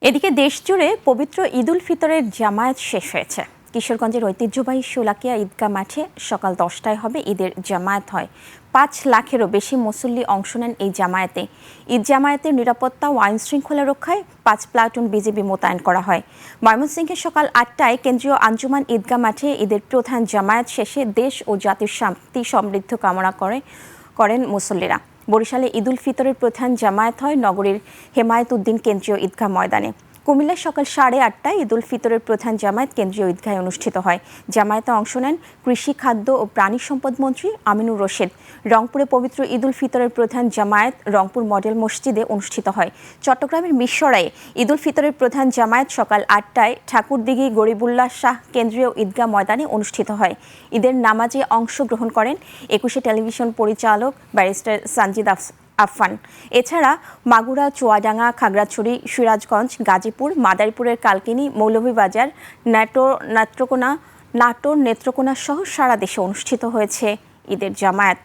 এদিকে দেশজুড়ে পবিত্র ঈদুল ফিতরের জামায়াত শেষ হয়েছে। কিশোরগঞ্জের ঐতিহ্যবাহী শোলাকিয়া ঈদগাহ মাঠে সকাল 10টায় হবে ঈদের জামায়াত হয়। 5 লাখেরও বেশি মুসল্লি অংশ নেন এই জামায়াতে। ঈদ জামায়াতের নিরাপত্তা ও আইন শৃঙ্খলা রক্ষায় 5 প্লাটুন বিজিবি মোতায়েন করা হয়। ময়মনসিংহে সকাল 8টায় কেন্দ্রীয় আঞ্জুমান ঈদগাহ মাঠে ঈদের প্রধান জামায়াত শেষে দেশ ও জাতির শান্তি সমৃদ্ধ কামনা করেন মুসল্লিরা। বরিশালে ঈদুল ফিতরের প্রধান জামায়াত হয় নগরীর হেমায়েতউদ্দিন কেন্দ্রীয় ঈদগাহ ময়দানে। কুমিল্লায় সকাল 8:30টায় ঈদুল ফিতরের প্রধান জামায়াত কেন্দ্রীয় ঈদগাহে অনুষ্ঠিত হয়। জামায়াতে অংশ নেন কৃষি, খাদ্য ও প্রাণী সম্পদ মন্ত্রী আমিনুর রশিদ। রংপুরে পবিত্র ঈদুল ফিতরের প্রধান জামায়াত রংপুর মডেল মসজিদে অনুষ্ঠিত হয়। চট্টগ্রামের মিরসরাইয়ে ঈদুল ফিতরের প্রধান জামায়াত সকাল 8টায় ঠাকুরদিঘি গরিবুল্লাহ শাহ কেন্দ্রীয় ঈদগাহ ময়দানে অনুষ্ঠিত হয়। ঈদের নামাজে অংশগ্রহণ করেন 21 টেলিভিশন পরিচালক ব্যারিস্টার সানজিদ আফফান। এছাড়া মাগুরা, চুয়াডাঙ্গা, খাগড়াছড়ি, সিরাজগঞ্জ, গাজীপুর, মাদারীপুরের কালকিনি, মৌলভীবাজার, নাটোর, নেত্রকোনা সহ সারা দেশে অনুষ্ঠিত হয়েছে ঈদের জামায়াত।